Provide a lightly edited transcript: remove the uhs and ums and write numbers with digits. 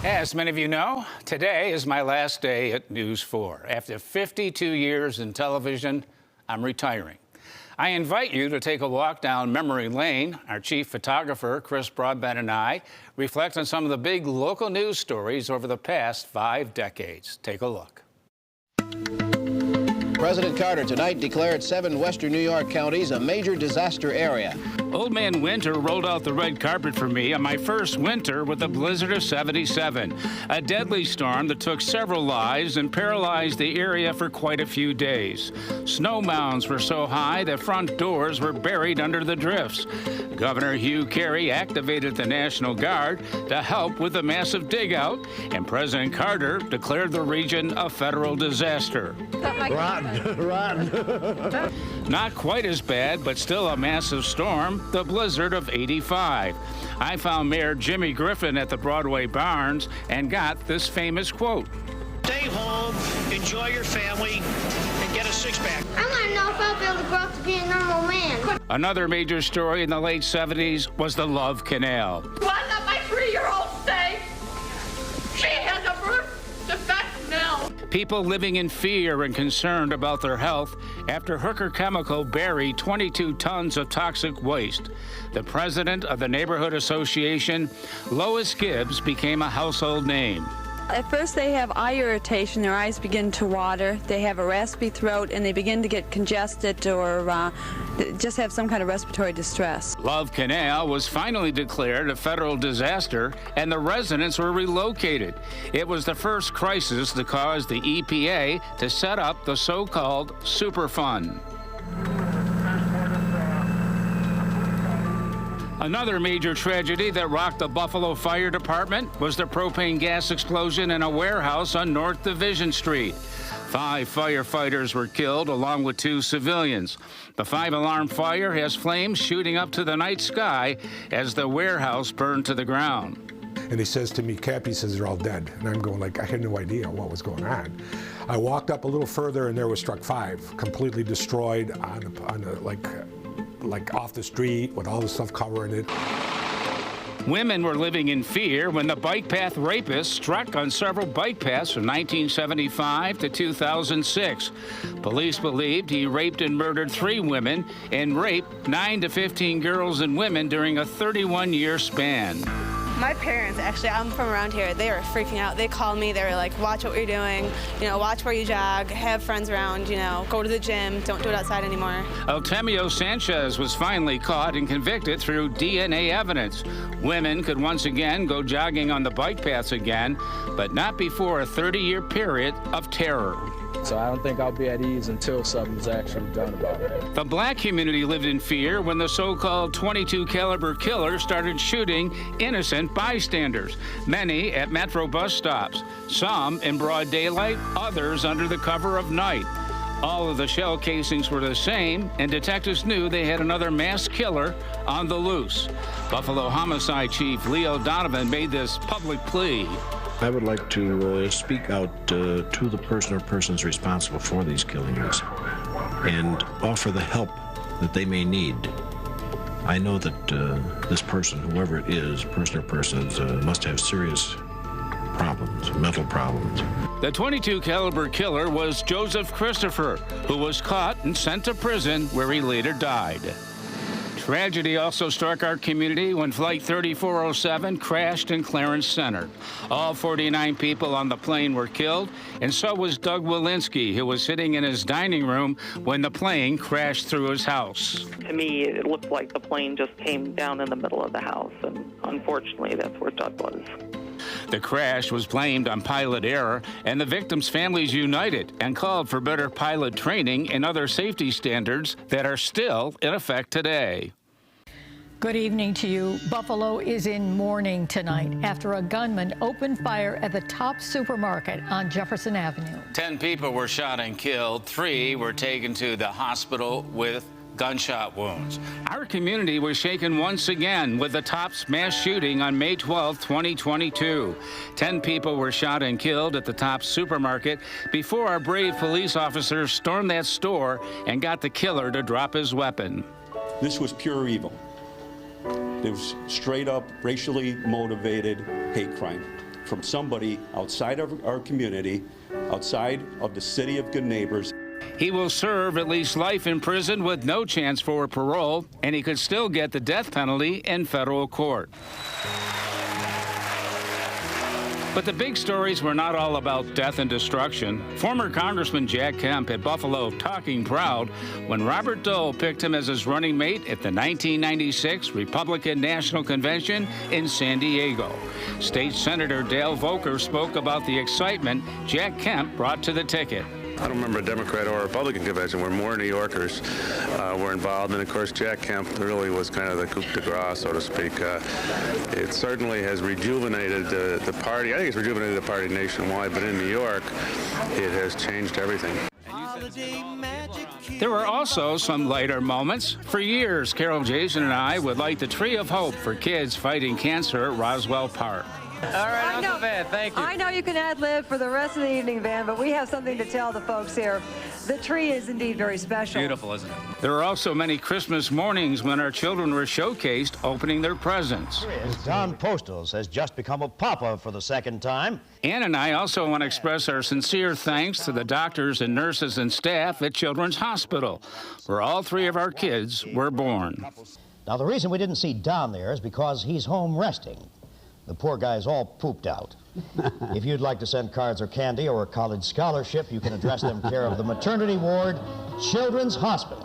As many of you know, today is my last day at News 4. After 52 years in television, I'm retiring. I invite you to take a walk down memory lane. Our chief photographer, Chris Broadbent, and I reflect on some of the big local news stories over the past 5 decades. Take a look. President Carter tonight declared 7 western New York counties a major disaster area. Old Man Winter rolled out the red carpet for me on my first winter with a blizzard of 77, a deadly storm that took several lives and paralyzed the area for quite a few days. Snow mounds were so high that front doors were buried under the drifts. Governor Hugh Carey activated the National Guard to help with the massive dig-out, and President Carter declared the region a federal disaster. Rotten. Not quite as bad, but still a massive storm, the blizzard of 85. I found Mayor Jimmy Griffin at the Broadway Barns and got this famous quote. Stay home, enjoy your family, and get a six-pack. I want to know if I'll be able to grow up to be a normal man. Another major story in the late 70s was the Love Canal. Why not my 3-year-old safe? She has a birth defect now. People living in fear and concerned about their health after Hooker Chemical buried 22 tons of toxic waste. The president of the Neighborhood Association, Lois Gibbs, became a household name. At first they have eye irritation, their eyes begin to water, they have a raspy throat, and they begin to get congested or just have some kind of respiratory distress. Love Canal was finally declared a federal disaster, and the residents were relocated. It was the first crisis that caused the EPA to set up the so-called Superfund. Another major tragedy that rocked the Buffalo Fire Department was the propane gas explosion in a warehouse on North Division Street. 5 firefighters were killed, along with 2 civilians. The 5-alarm fire has flames shooting up to the night sky as the warehouse burned to the ground. And he says to me, Cap, he says, they're all dead. And I'm going like, I had no idea what was going on. I walked up a little further and there was truck 5, completely destroyed like off the street with all the stuff covering it. Women were living in fear when the bike path rapists struck on several bike paths from 1975 to 2006. Police believed he raped and murdered 3 women and raped 9 to 15 girls and women during a 31-year span. My parents, actually, I'm from around here, they were freaking out. They called me, they were like, watch what you're doing, watch where you jog, have friends around, go to the gym, don't do it outside anymore. Artemio Sanchez was finally caught and convicted through DNA evidence. Women could once again go jogging on the bike paths again, but not before a 30-year period of terror. So I don't think I'll be at ease until something's actually done about it. The black community lived in fear when the so-called .22 caliber killer started shooting innocent bystanders, many at Metro bus stops, some in broad daylight, others under the cover of night. All of the shell casings were the same, and detectives knew they had another mass killer on the loose. Buffalo Homicide Chief Leo Donovan made this public plea. I would like to speak out to the person or persons responsible for these killings and offer the help that they may need. I know that this person, whoever it is, person or persons, must have serious problems, mental problems. The .22 caliber killer was Joseph Christopher, who was caught and sent to prison where he later died. Tragedy also struck our community when Flight 3407 crashed in Clarence Center. All 49 people on the plane were killed, and so was Doug Walensky, who was sitting in his dining room when the plane crashed through his house. To me, it looked like the plane just came down in the middle of the house, and unfortunately, that's where Doug was. The crash was blamed on pilot error, and the victims' families united and called for better pilot training and other safety standards that are still in effect today. Good evening to you. Buffalo is in mourning tonight after a gunman opened fire at the Tops supermarket on Jefferson Avenue. 10 people were shot and killed. 3 were taken to the hospital with gunshot wounds. Our community was shaken once again with the Tops mass shooting on May 12, 2022. 10 people were shot and killed at the Tops supermarket before our brave police officers stormed that store and got the killer to drop his weapon. This was pure evil. It was straight up racially motivated hate crime. from somebody outside of our community, outside of the city of Good Neighbors. He will serve at least life in prison with no chance for parole, and he could still get the death penalty in federal court. But the big stories were not all about death and destruction. Former Congressman Jack Kemp at Buffalo talking proud when Robert Dole picked him as his running mate at the 1996 Republican National Convention in San Diego. State Senator Dale Volker spoke about the excitement Jack Kemp brought to the ticket. I don't remember a Democrat or a Republican convention where more New Yorkers were involved. And, of course, Jack Kemp really was kind of the coup de grace, so to speak. It certainly has rejuvenated the party. I think it's rejuvenated the party nationwide, but in New York, it has changed everything. There were also some lighter moments. For years, Carol Jason and I would light the Tree of Hope for kids fighting cancer at Roswell Park. All right, not so bad. Thank you. I know you can ad-lib for the rest of the evening, Van, but we have something to tell the folks here. The tree is indeed very special. Beautiful, isn't it? There were also many Christmas mornings when our children were showcased opening their presents. Don Postles has just become a papa for the second time. Ann and I also want to express our sincere thanks to the doctors and nurses and staff at Children's Hospital, where all three of our kids were born. Now, the reason we didn't see Don there is because he's home resting. The poor guy's all pooped out. If you'd like to send cards or candy or a college scholarship, you can address them care of the maternity ward, Children's Hospital.